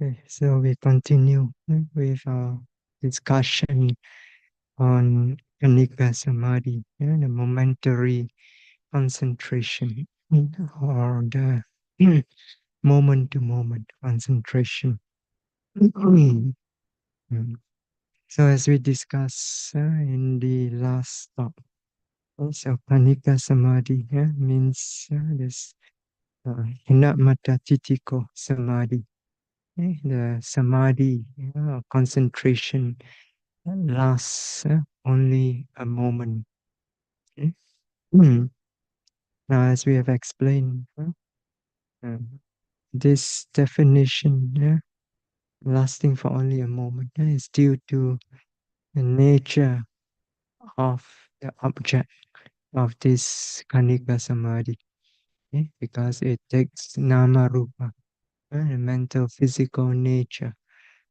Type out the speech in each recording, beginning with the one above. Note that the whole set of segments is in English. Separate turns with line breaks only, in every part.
Okay, so we continue with our discussion on Khanikā Samādhi, the momentary concentration or the moment-to-moment concentration. So as we discussed in the last talk, so Khanikā Samādhi means this Hinamata Titiko Samadhi. The Samadhi concentration lasts only a moment. Okay? Now, as we have explained, this definition, lasting for only a moment, is due to the nature of the object of this Khanikā Samadhi, because it takes nama rupa, the mental physical nature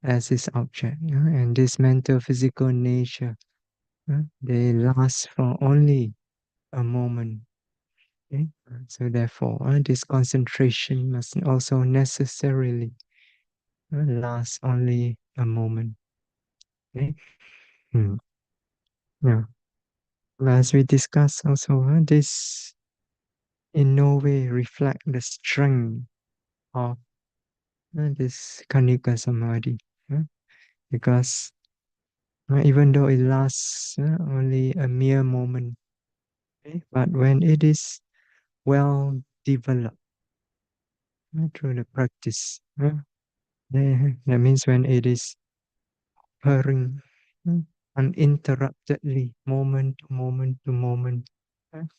as its object, and this mental physical nature, they last for only a moment. Okay? So therefore, this concentration must also necessarily last only a moment. Okay? Hmm. Yeah. As we discussed also, this in no way reflect the strength of this Khanikā Samadhi, because even though it lasts only a mere moment, okay? But when it is well developed through the practice, that means when it is occurring uninterruptedly, moment to moment to moment,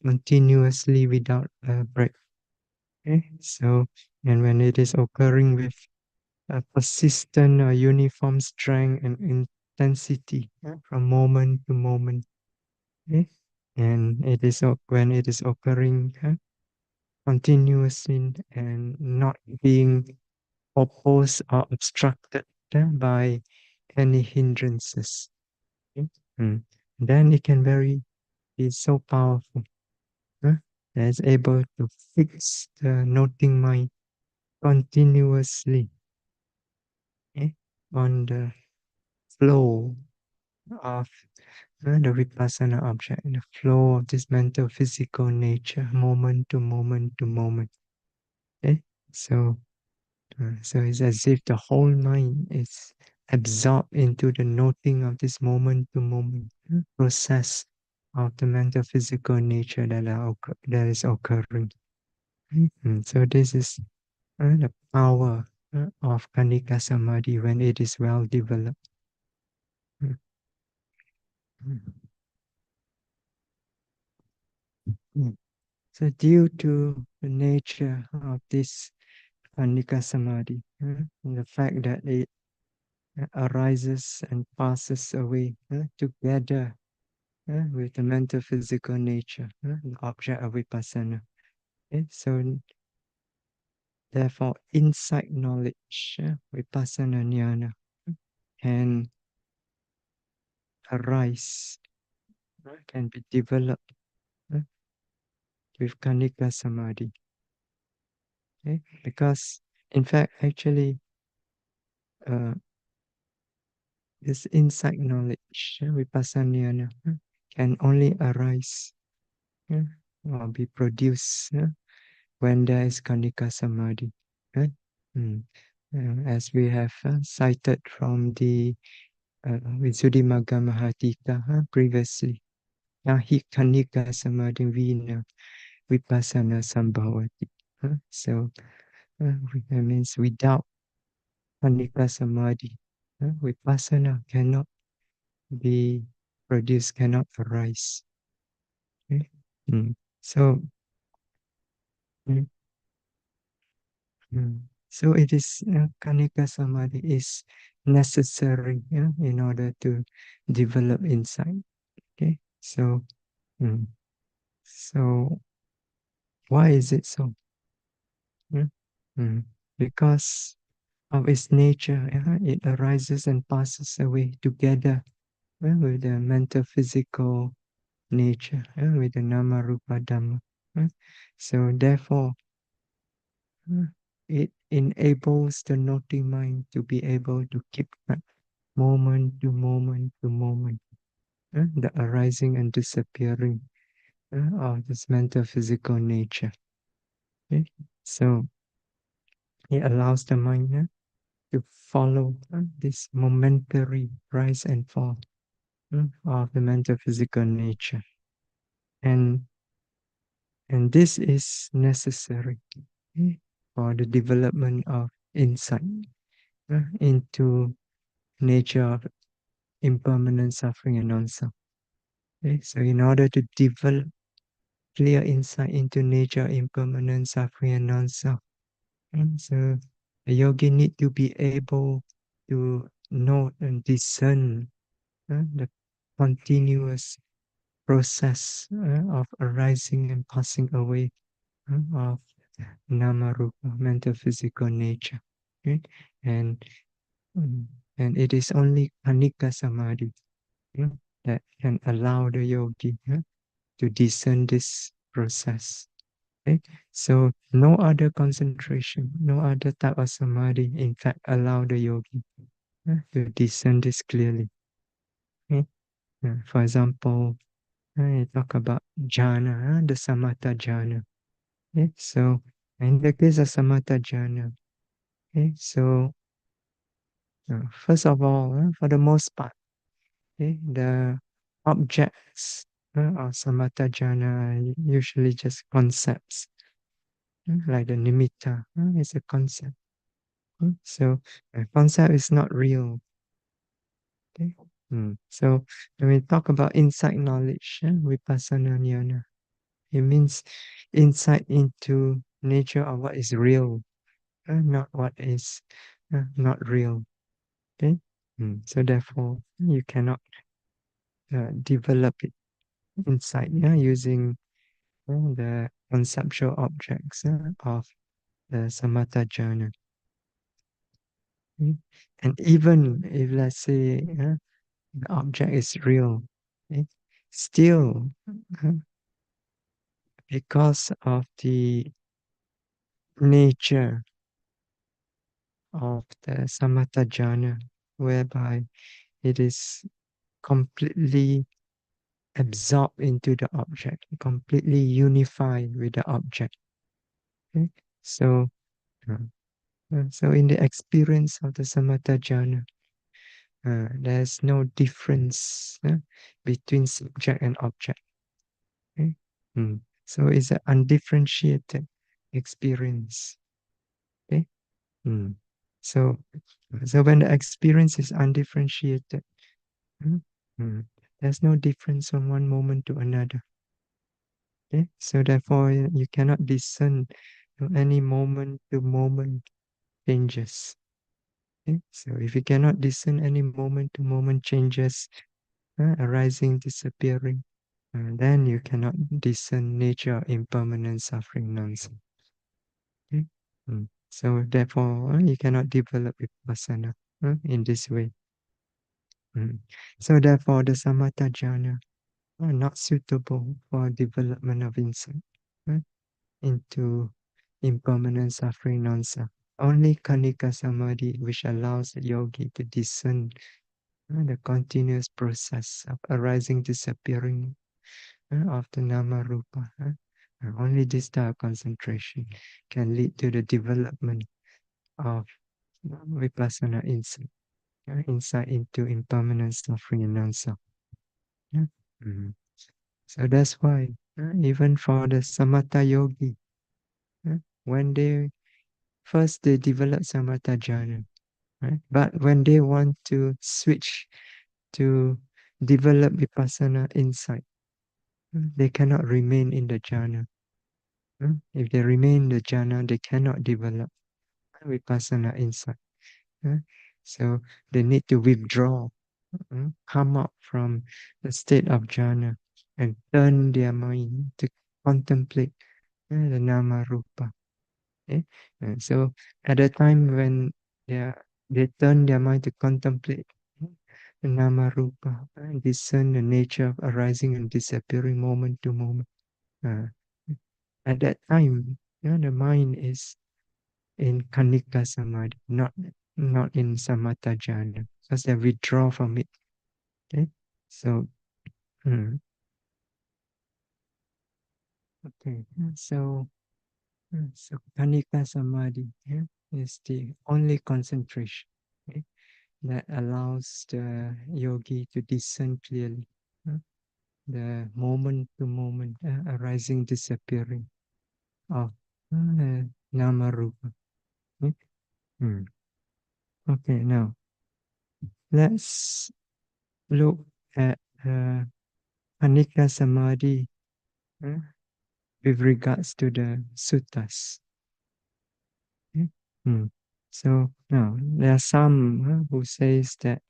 continuously without a break. Okay? So, and when it is occurring with a persistent or uniform strength and intensity from moment to moment, okay? And it is when it is occurring continuously and not being opposed or obstructed by any hindrances. Okay? Then it can be so powerful. That is able to fix the noting mind continuously on the flow of the vipassana object, the flow of this mental physical nature, moment to moment to moment. Okay? So, so it's as if the whole mind is absorbed into the noting of this moment to moment process of the mental physical nature that is occurring. So this is the power of Khanikā Samādhi when it is well developed. Mm, mm. So due to the nature of this Khanikā Samādhi, the fact that it arises and passes away together with the mental physical nature, the object of vipassana. Okay? So therefore, insight knowledge, vipassana jnana, can arise, can be developed with Khanikā Samādhi. Okay? Because, in fact, actually, uh, this insight knowledge, vipassana, can only arise or be produced when there is Khanikā Samādhi. Right? As we have cited from the Visuddhimagga Mahatika previously, Nahi Khanikā Samādhi vina vipassana sambhavati. So that means without Khanikā Samādhi, vipassana cannot be produced, cannot arise. Okay? So, mm, so it is Khanikā Samādhi is necessary in order to develop insight. Okay, so so why is it so? Mm, mm, Because of its nature, it arises and passes away together with the mental physical nature, with the nama rupa dhamma. So therefore, it enables the noting mind to be able to keep track moment to moment to moment, the arising and disappearing of this mental physical nature. Okay? So it allows the mind to follow this momentary rise and fall of the mental physical nature. And and this is necessary for the development of insight into nature of impermanent suffering and non-self. Okay? So in order to develop clear insight into nature, impermanent suffering and non-self, so a yogi need to be able to note and discern the continuous process of arising and passing away of nama rupa, mental physical nature. Okay? And mm, and it is only Khanikā Samādhi that can allow the yogi to discern this process. Okay? So no other concentration, no other type of samadhi, in fact, allow the yogi to discern this clearly. Okay? For example, I talk about jhana, the samatha jhana. Okay? So in the case of samatha jhana, okay, so first of all, for the most part, okay, the objects of samatha jhana are usually just concepts, like the nimitta is a concept. So a concept is not real. Okay? So when we talk about insight knowledge, vipassana jnana, it means insight into nature of what is real, not what is not real. Okay? So therefore, you cannot develop it insight using the conceptual objects of the samatha jhana. Okay? And even if, let's say, the object is real, okay, still, uh, because of the nature of the samatha jhana, whereby it is completely absorbed into the object, completely unified with the object. Okay? So, uh, so in the experience of the samatha jhana, there's no difference between subject and object. Okay? So it's an undifferentiated experience. Okay? Mm. So, so when the experience is undifferentiated, mm, there's no difference from one moment to another. Okay? So therefore, you cannot discern any moment to moment changes. Okay? So if you cannot discern any moment to moment changes, arising, disappearing, then you cannot discern nature, impermanent, suffering, nonsense. Okay? So therefore, you cannot develop vipassana in this way. So therefore, the samatha jhana are not suitable for development of insight into impermanent, suffering, non-self. Only Khanikā Samādhi, which allows the yogi to discern the continuous process of arising, disappearing of the nama rupa. Only this type of concentration can lead to the development of vipassana insight, insight into impermanent, suffering, and non-self. Yeah. Mhm. So that's why even for the samatha yogi, when they develop samatha jhana, right? But when they want to switch to develop vipassana insight, they cannot remain in the jhana. If they remain in the jhana, they cannot develop vipassana insight. uh. So they need to withdraw, come out from the state of jhana and turn their mind to contemplate the nama rupa. Okay? So at the time when they turn their mind to contemplate the nama rupa, discern the nature of arising and disappearing moment to moment. Uh, at that time, the mind is in Khanikā Samādhi, not in Samatha jhana, because they withdraw from it. Okay, so mm, okay, so Khanikā Samādhi, yeah, is the only concentration, okay, that allows the yogi to discern clearly, the moment to moment arising, disappearing of nama rupa. Okay? Mm. Okay, now let's look at Khanikā Samādhi with regards to the suttas. Okay? Mm. So now there are some who says that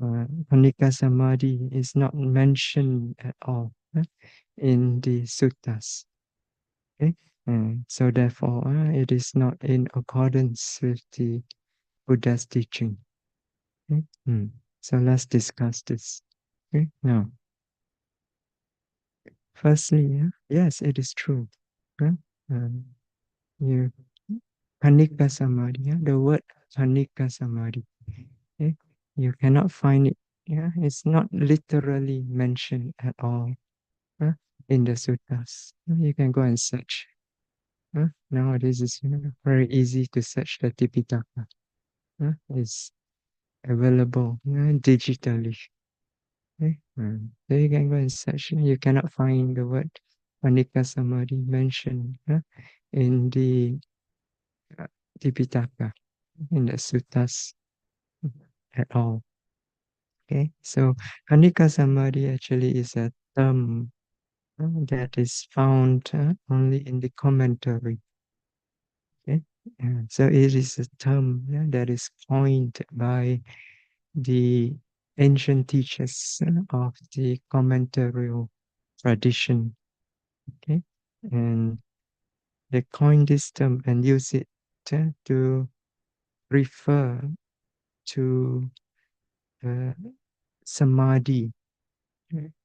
Khanikā Samādhi is not mentioned at all in the suttas. Okay? So therefore, it is not in accordance with the Buddha's teaching. Okay? So let's discuss this. Okay? Now, firstly, yes, it is true. Yeah? Um, you Khanikā Samādhi, the word Khanikā Samādhi, okay? You cannot find it. Yeah, it's not literally mentioned at all in the suttas. You can go and search. Nowadays, it's very easy to search the Tipitaka. It's available digitally. Okay? So you can go and search. You cannot find the word Khanikā Samādhi mentioned in the uh, Tipitaka, in the suttas at all. Okay, so Khanikā Samādhi actually is a term that is found only in the commentary. Okay, so it is a term that is coined by the ancient teachers of the commentarial tradition. Okay, and they coined this term and use it to refer to samadhi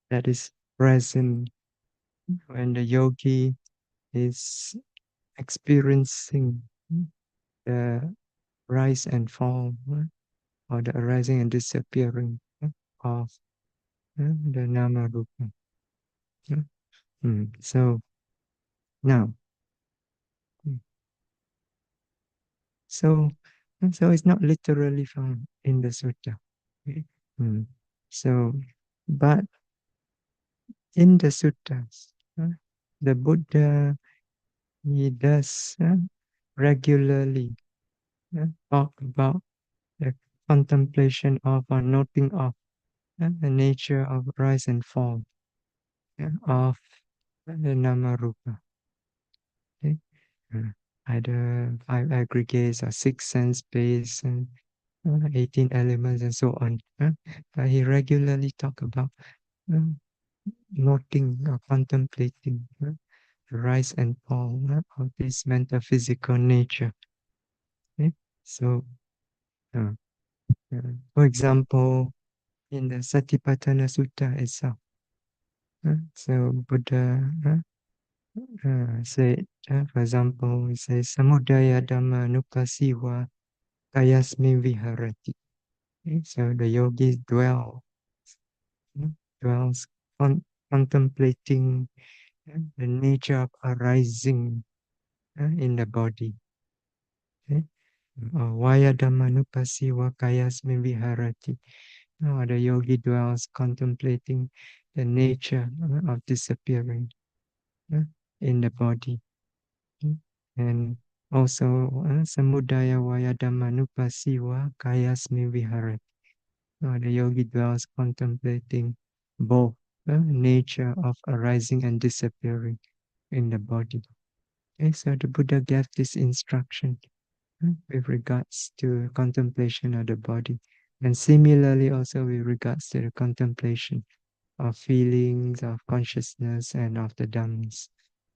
that is present when the yogi is experiencing the rise and fall or the arising and disappearing of the nama rupa. So now, mm, so so it's not literally found in the sutta. Okay? So, but in the suttas, the Buddha, he does regularly talk about the contemplation of or noting of the nature of rise and fall of the nama rupa. Okay? Either five aggregates or six sense base and 18 elements and so on. He regularly talk about uh, noting or contemplating the rise and fall of this metaphysical nature. Okay? So, uh, for example, in the Satipatthana Sutta itself, so Buddha said, for example, he says, Samudaya Dhamma Nukasiwa Kayasmi Viharati. Okay? So the yogis dwells contemplating the nature of arising in the body. Okay? Vaya Dhammanupasi Vakayasmi Viharati. The yogi dwells contemplating the nature of disappearing in the body. And also Samudaya Vaya Dhammanupasi Vakayasmi Viharati. The yogi dwells contemplating both the nature of arising and disappearing in the body. Okay, so the Buddha gave this instruction with regards to contemplation of the body, and similarly also with regards to the contemplation of feelings, of consciousness, and of the Dhammas.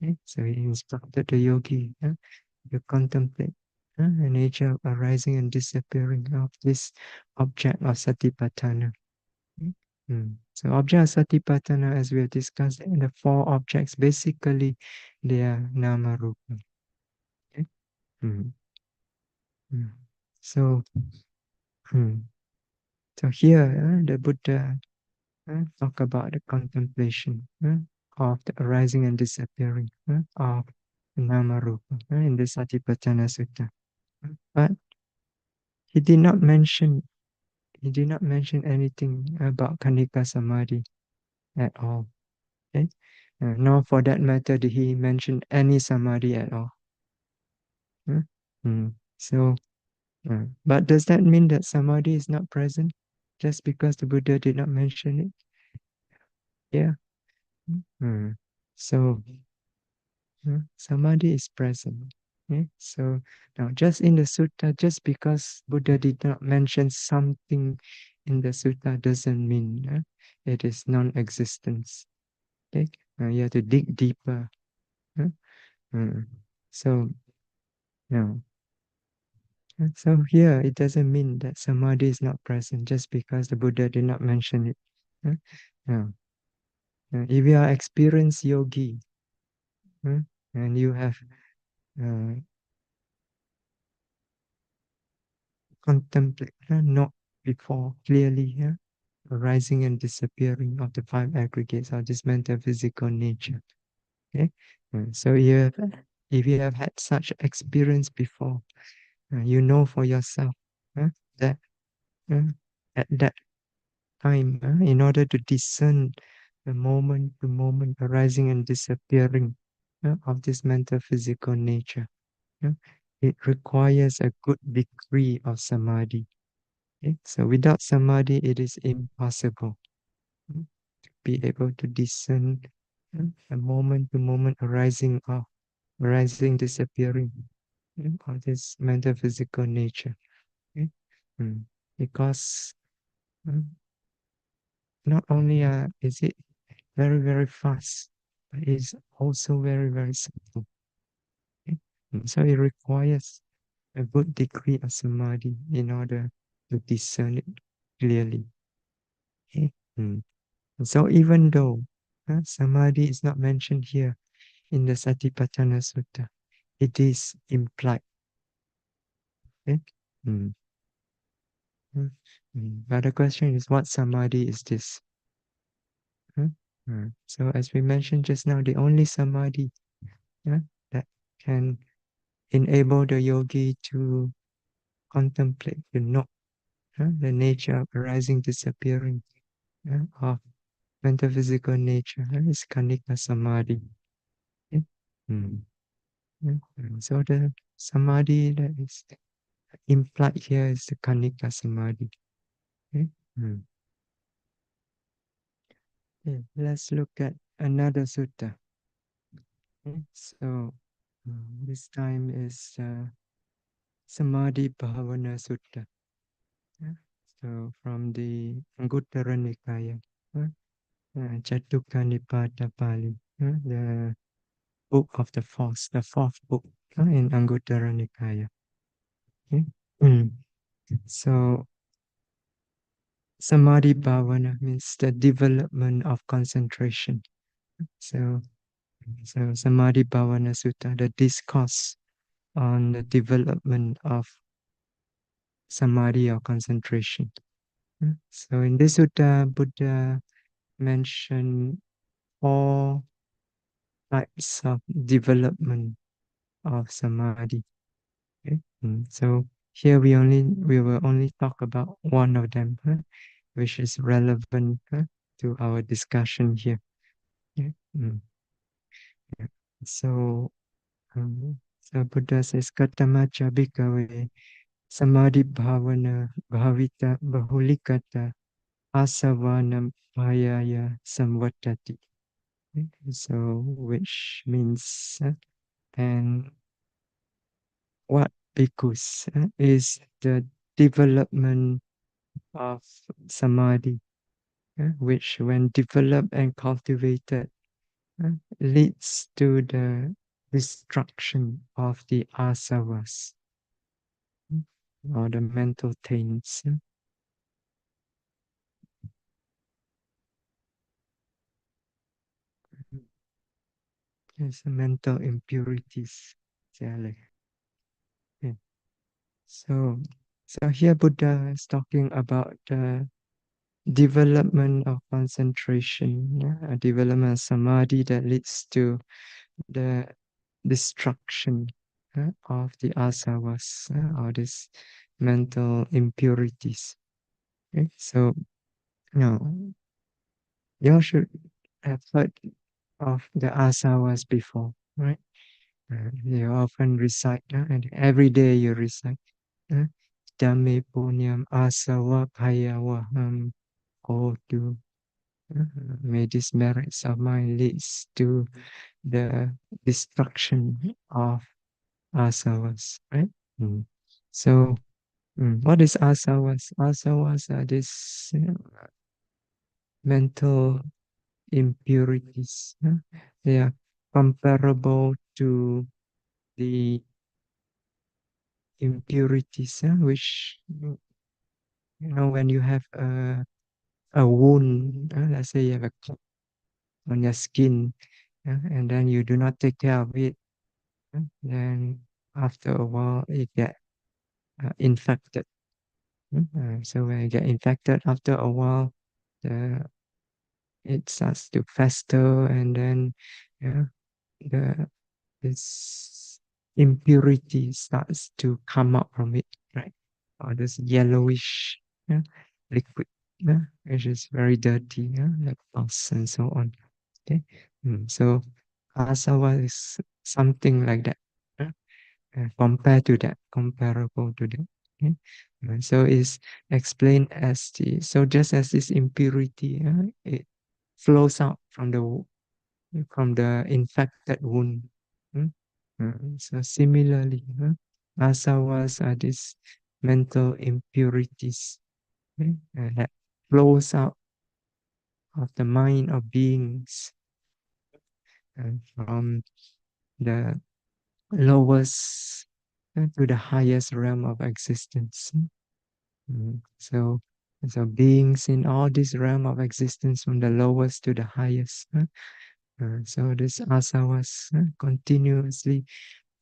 Okay, so he instructed the yogi to contemplate the nature of arising and disappearing of this object of satipatthana. So object of satipatthana, as we have discussed, the four objects, basically they are nama rupa. Okay? Mm. So, mm, so here the Buddha talk about the contemplation of the arising and disappearing of Nama Rupa in the Satipatthana Sutta. But he did not mention anything about Khanikā Samādhi at all. Okay? Nor for that matter did he mention any samadhi at all. Hmm? So, but does that mean that samadhi is not present just because the Buddha did not mention it? Yeah. Hmm. So, samadhi is present. Okay? So now, just in the sutta, just because Buddha did not mention something in the sutta doesn't mean it is non-existence. Okay? You have to dig deeper. Huh? Mm. So, no. So here it doesn't mean that samadhi is not present just because the Buddha did not mention it. Huh? No. If you are experienced yogi huh, and you have uh, contemplated not before clearly here, arising and disappearing of the five aggregates of this mental physical nature. Okay, so if you have had such experience before, you know for yourself that uh, at that time, in order to discern the moment to moment arising and disappearing of this mental physical nature, uh, it requires a good degree of samadhi. Okay? So without samadhi, it is impossible to be able to discern a moment to moment arising, disappearing of this mental physical nature. Okay? Mm. Because uh, not only is it very, very fast, but it's also very, very simple. Okay? So it requires a good degree of samadhi in order to discern it clearly. Okay? So even though samadhi is not mentioned here in the Satipatthana Sutta, it is implied. Okay? Mm. Mm. But the question is, what samadhi is this? Huh? So as we mentioned just now, the only samadhi that can enable the yogi to contemplate, to know the nature of arising, disappearing of metaphysical nature is Khanikā Samādhi. Okay? Mm. So the samadhi that is implied here is the Khanikā Samādhi. Okay? Mm. Okay, let's look at another sutta. Okay? So this time is Samadhi Bhavana Sutta. Yeah. So from the Anguttara Nikaya, Chattukka Nipada Pali, the book of the fourth book in Anguttara Nikaya. Okay? Mm. So Samadhi Bhavana means the development of concentration. So, so Samadhi Bhavana Sutta, the discourse on the development of samadhi or concentration. So in this sutta, Buddha mentioned four types of development of samadhi. Okay? So here we will only talk about one of them, which is relevant to our discussion here. Yeah. Yeah. So, so Buddha says, Katamacha bhikkhave samadhi bhavana bhavita bahulikata asavana bhayaya samvatati. So, which means, and what bhikkhus is the development of samadhi, which when developed and cultivated uh, leads to the destruction of the asavas or the mental taints. Yes, mental impurities. Yeah, like, yeah. So, so here Buddha is talking about the development of concentration, yeah, a development of samadhi that leads to the destruction of the asavas, or these mental impurities. Okay? So, you all should have heard of the asavas before, right? You often recite, and every day you recite. Uh, Dhamme punyam asava bhayavaham hotu. Uh, May these merits of mine leads to the destruction of asavas, right? Mm. So, what is asavas? Asavas are these mental impurities. They are comparable to the impurities, which, when you have a wound, let's say you have a cut on your skin, and then you do not take care of it, then after a while it get infected. So when you get infected, after a while, the it starts to fester, and then, yeah, the this impurity starts to come out from it, right? Or this yellowish, yeah, liquid, which is very dirty, like pus and so on. Okay, so asava is something like that. Yeah? Compared to that, comparable to that. Okay? So it's explained as just as this impurity, it flows out from the infected wound. Mm? So similarly, asavas are these mental impurities, that flows out of the mind of beings, from the lowest to the highest realm of existence. So beings in all this realm of existence, from the lowest to the highest. So this asavas continuously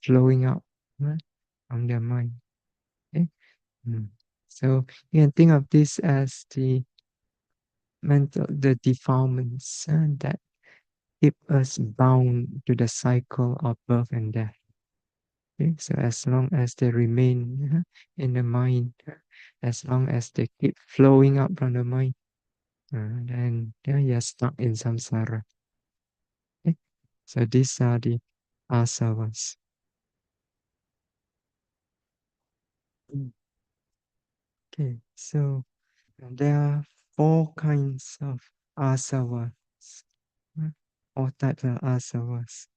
flowing out from their mind. Okay? Mm. So you can think of this as the defilements that keep us bound to the cycle of birth and death. Okay? So as long as they remain in the mind, as long as they keep flowing up from the mind, then you're stuck in samsara. Okay? So these are the asavas. Mm. Okay, so there are four kinds of asavas, four types of asavas.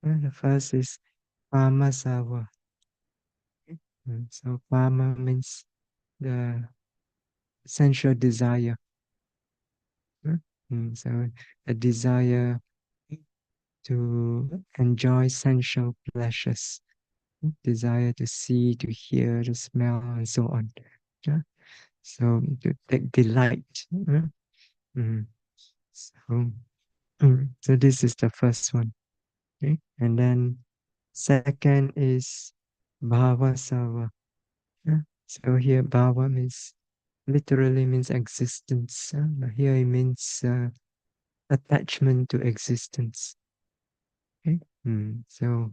The first is pamasava. So pama means the sensual desire. So a desire to enjoy sensual pleasures, desire to see, to hear, to smell, and so on. Yeah? So to take delight. Mm. So, so this is the first one. Okay? And then second is bhavasava. Yeah? So here bhava means literally means existence. But here it means attachment to existence. Okay? So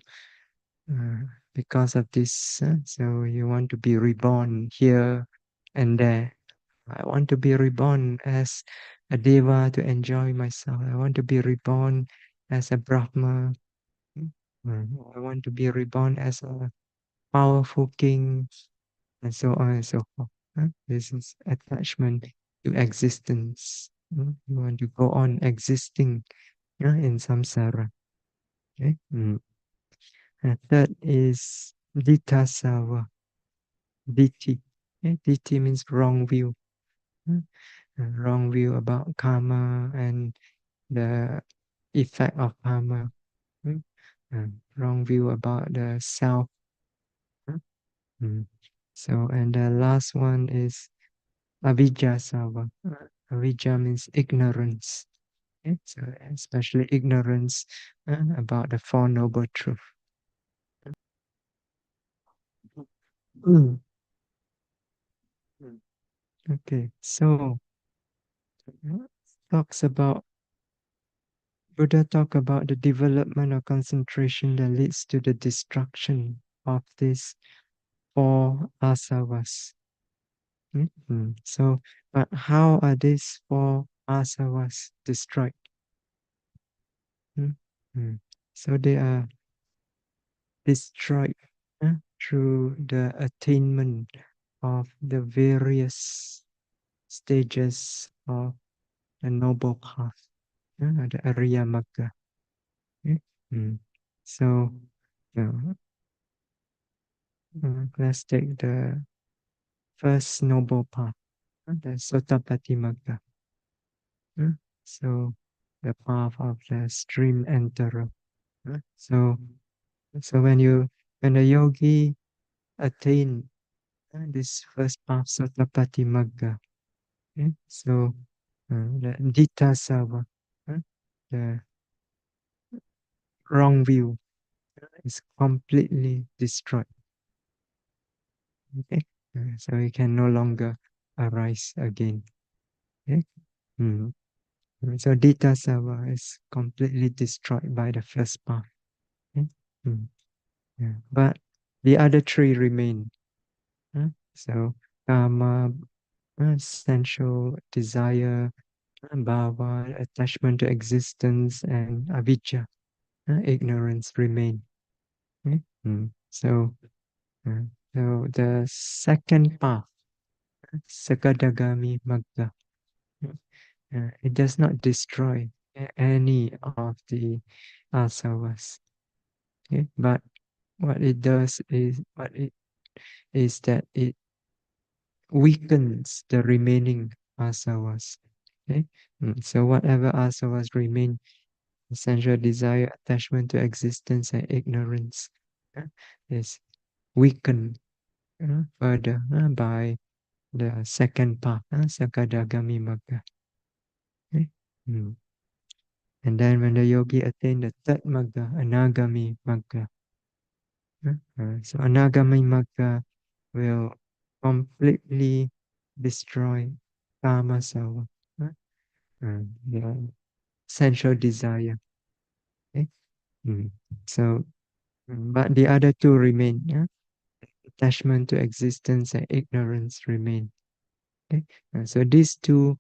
because of this, so you want to be reborn here and there. I want to be reborn as a deva to enjoy myself. I want to be reborn as a Brahma. I want to be reborn as a powerful king, and so on and so forth. This is attachment to existence. You want to go on existing in samsara. Okay? And third is ditthasava, ditti. Okay? Ditti means wrong view. uh, Wrong view about karma and the effect of karma. Wrong view about the self. uh, mm. So, and the last one is avijjasava. Avijja means ignorance. Okay? So, especially ignorance about the Four Noble Truths. Mm. Mm. Okay, so uh, talks about Buddha talk about the development of concentration that leads to the destruction of these four asavas. So, but how are these four asavas destroyed? Mm. Mm. So they are destroyed through the attainment of the various stages of the noble path, the Arya Magga. Mm. Mm. So, uh, let's take the first noble path, the Sotapatti Magga. Uh, So, the path of the stream enterer. So, when the yogi attain this first path, Sotapatti Magga, so the Dita Sava, the wrong view is completely destroyed. Okay, so it can no longer arise again. Okay? Mhm. So Dita Sava is completely destroyed by the first path. Okay? Mm. Yeah. But the other three remain. So Kama, sensual desire, bhava, attachment to existence, and avijja, ignorance remain. Okay? So, uh, so the second path, Sakadagami Magga, it does not destroy any of the asavas. Okay? But what it does is that it weakens the remaining asavas. Okay? So whatever asavas remain, sensual desire, attachment to existence, and ignorance, uh, is weakened further by the second path, Sakadagami Magga. Okay? Mm. And then when the yogi attain the third Magga, Anagami Magga, so Anagami Magga will completely destroy Kama Sawa, the sensual desire. Okay? Mm. So, but the other two remain. Attachment to existence and ignorance remain. Okay? So these two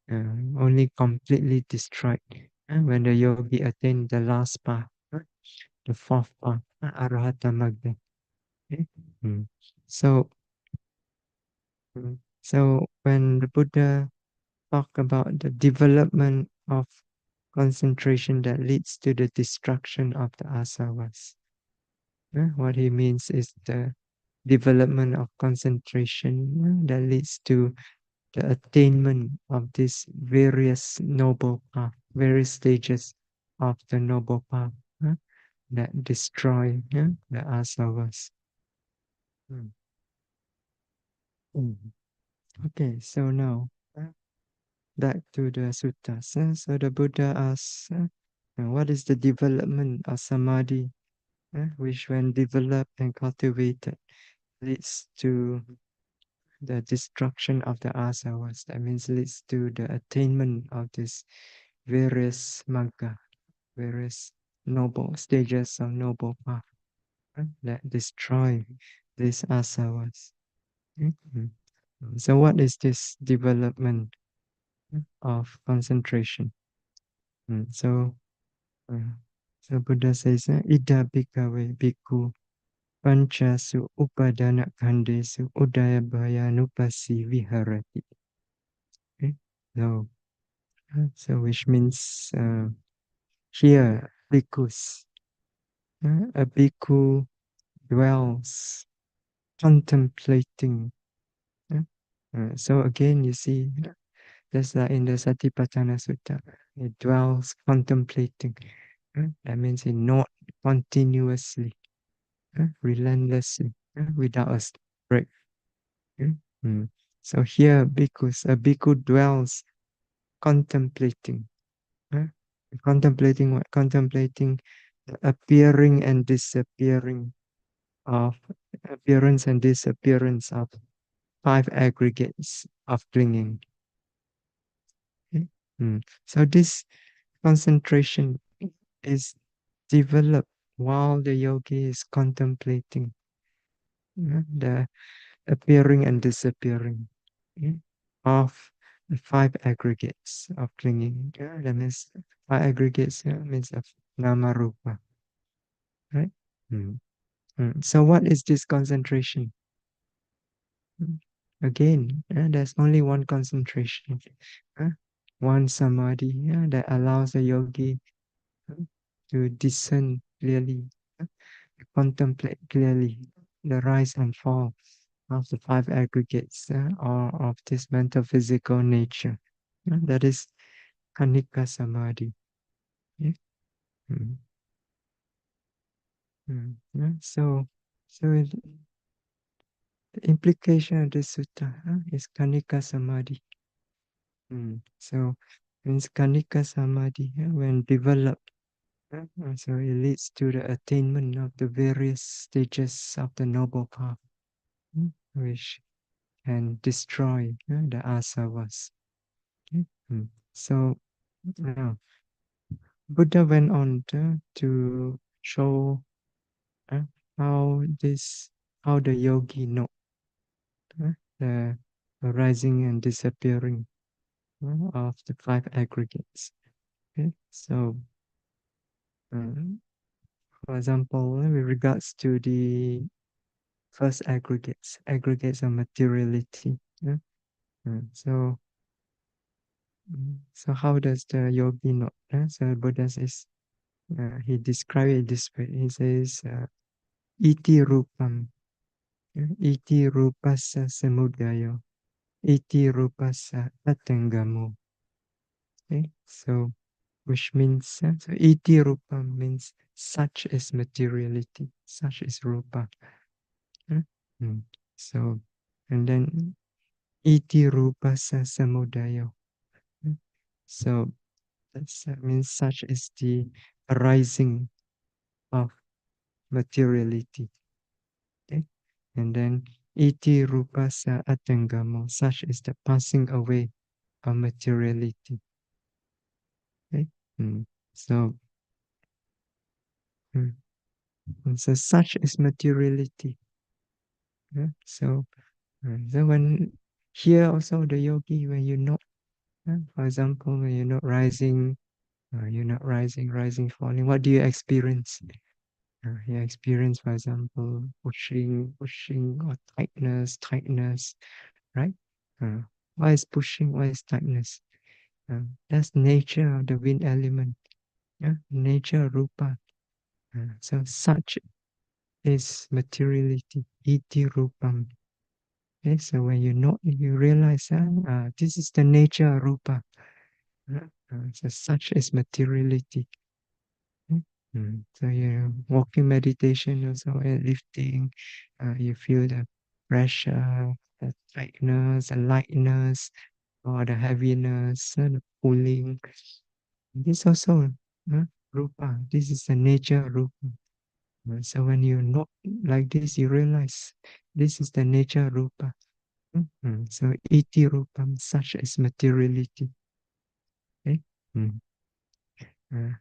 only completely destroyed when the yogi attained the last path, the fourth path, Arahata Magga. Okay? Mm. So, so when the Buddha talk about the development of concentration that leads to the destruction of the asavas, what he means is the development of concentration that leads to the attainment of these various noble path, various stages of the noble path that destroy the asavas. Mm. Mm. Okay, so now back to the suttas. So the Buddha asks, what is the development of samadhi, which when developed and cultivated leads to the destruction of the asavas. That means leads to the attainment of these various magga, various noble stages of noble path that destroy these asavas. Mhm. So what is this development of concentration? So, uh, so Buddha says, Ida bhikkhave bhikkhu panchasu upadana khandesu udaya nupasi viharati. Okay? So, so which means here, bhikkhus, a bhikkhu dwells contemplating. uh, so again, you see, just like in the Satipatthana Sutta, it dwells contemplating. That means it not continuously, relentlessly, without a break. uh, mm. So here, bhikkhus, a bhikkhu dwells contemplating. uh, Contemplating what? Contemplating the appearing and disappearing of appearance and disappearance of five aggregates of clinging. Okay? So this concentration is developed while the yogi is contemplating the appearing and disappearing of the five aggregates of clinging. That means five aggregates means of nama rupa, right? Mm. So what is this concentration? Mm. Again, there's only one concentration, uh, one samadhi that allows the yogi uh, to discern clearly, to contemplate clearly the rise and fall of the five aggregates or of this mental physical nature. That is Khanikā Samādhi. Yeah? Mm, yeah. So the implication of this sutta is Khanikā Samādhi. So means Khanikā Samādhi when developed, so it leads to the attainment of the various stages of the noble path, which can destroy the asavas. Okay? So now Buddha went on to show uh, how this, how the yogi know the arising and disappearing of the five aggregates. Okay? So, for example, with regards to the first aggregates, aggregates of materiality. So, so how does the yogi know? So Buddha says, he described it this way. He says, iti rupam, iti rupasa samudayo, iti rupasa atangamo. Okay, so which means so iti rupa means such is materiality, such is rupa. Mm. So and then iti rupa sa samudaya. So that means such is the arising of materiality. Okay? And then iti rupa sa atangamo, such is the passing away of materiality. Okay? So, mm, so such is materiality. Yeah? So when here also the yogi, when you're not, for example, when you're not rising, rising, falling, what do you experience? You experience, for example, pushing, pushing, or tightness, tightness, right? Uh, why is pushing? Why is tightness? That's nature of the wind element. Yeah? Nature, rupa. So such is materiality, iti rupam. Okay, so when you know, you realize this is the nature of rupa. So such is materiality. Okay? So you walking meditation also lifting, you feel the pressure, the tightness, the lightness, or the heaviness, the pulling. This also rupa. This is the nature of rupa. So when you know like this, you realize this is the nature of rupa. So iti rupam, such as materiality. Okay? Mm. Uh,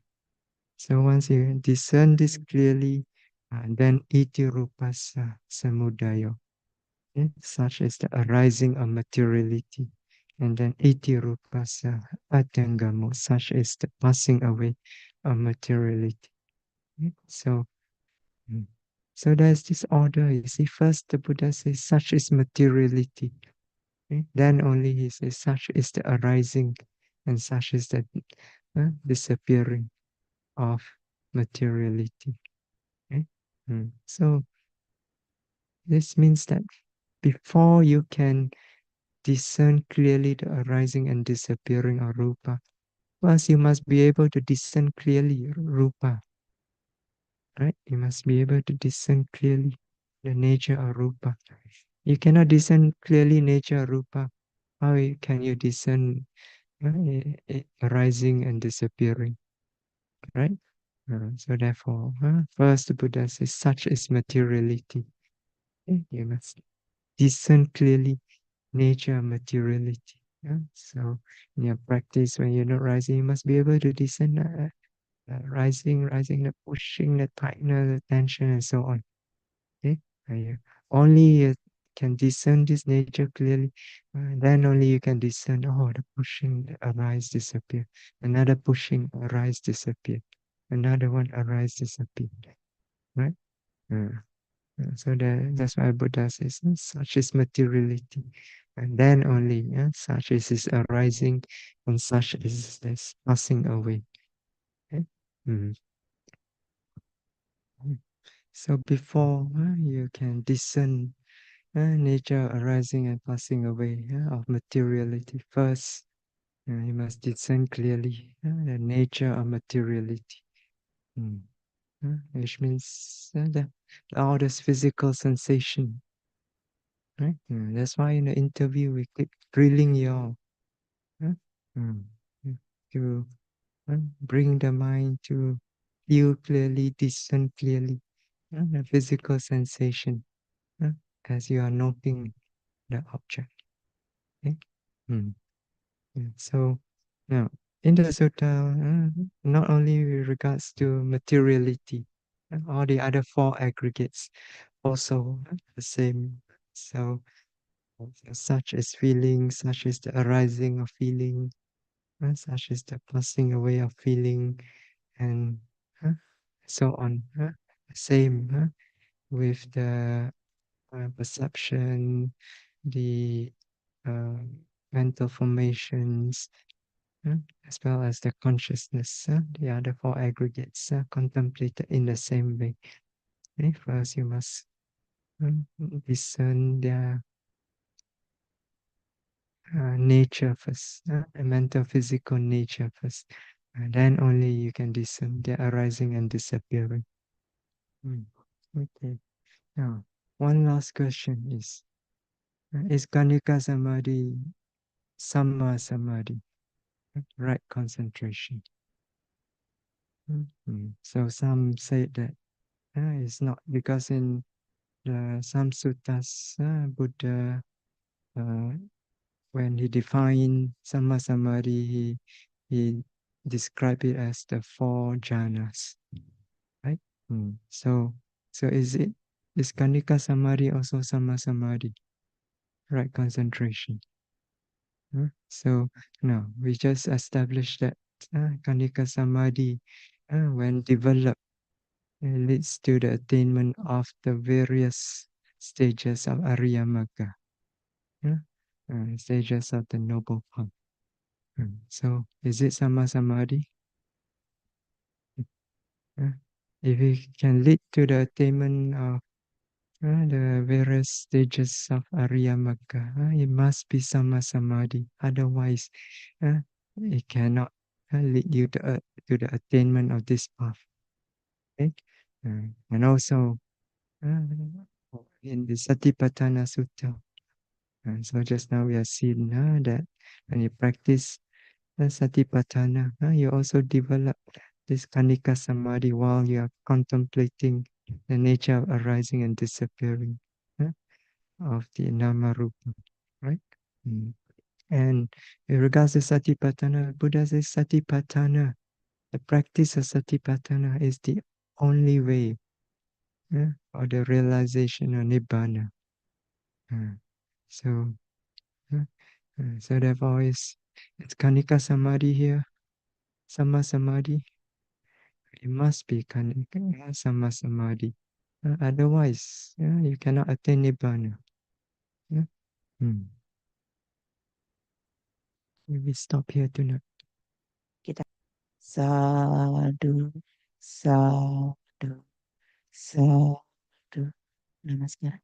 so once you discern this clearly, then iti rupasa samudayo, okay? Such as the arising of materiality. And then iti rupasa atangamo, such as the passing away of materiality. Okay? Mm. So there's this order. You see, first the Buddha says, such is materiality. Okay? Then only he says, such is the arising and such is the disappearing of materiality. Okay? So this means that before you can discern clearly the arising and disappearing of rupa, first you must be able to discern clearly rupa. Right? You must be able to discern clearly the nature of rupa. You cannot discern clearly nature of rupa. How can you discern arising and disappearing? Right? So therefore, first the Buddha says, such is materiality. You must discern clearly nature of materiality. Yeah? So in your practice, when you're not rising, you must be able to discern rising, the pushing, the tightness, the tension, and so on. Okay? Only you can discern this nature clearly. Then only you can discern, oh, the pushing, the arise, disappear. Another pushing, arise, disappear. Another one, arise, disappear. Right? So that's why Buddha says, such is materiality. And then only such is his arising, and such is this passing away. Okay? Mm. So before you can discern nature arising and passing away of materiality, first you must discern clearly the nature of materiality. Mm. Which means all this physical sensation. Right? That's why in the interview we keep drilling you all mm, to bring the mind to feel clearly, discern clearly the physical sensation uh, as you are noting the object. Okay? Mm. So now in the sutta, not only with regards to materiality, all the other four aggregates also the same. So such as feeling, such as the arising of feeling, such as the passing away of feeling, and uh, so on. Same with the perception, the uh, mental formations, uh, as well as the consciousness, the other four aggregates contemplated in the same way. Okay? First, you must discern their nature first, the mental physical nature first. Then only you can discern their arising and disappearing. Okay. Now, one last question is Khanikā Samādhi Samma Samadhi, right concentration? So some say that it's not, because in some suttas, Buddha, uh, when he defined Samma Samadhi, he described it as the four jhanas, right? So is Khanikā Samādhi also Samma Samadhi, right concentration? So now we just established that Khanikā Samādhi, when developed, leads to the attainment of the various stages of Arya Magga, stages of the Noble Path. So is it Samma Samadhi? Uh, if it can lead to the attainment of the various stages of Arya Magga, it must be Samma Samadhi. Otherwise, it cannot lead you to the attainment of this path. Okay? And also, uh, in the Satipatthana Sutta, so just now we have seen that when you practice Satipatthana, you also develop this Khanikā Samādhi while you are contemplating the nature of arising and disappearing of the Nama Rupa, right? And in regards to Satipatthana, Buddha says Satipatthana, the practice of Satipatthana is the only way for the realization of Nibbana. So, so therefore it's Khanikā Samādhi here, Samma Samadhi. It must be Khanikā Samma Samadhi. Otherwise, you cannot attain Nibbana. Yeah? We stop here tonight.
Kita sadhu, sadhu, sadhu. Namaskar.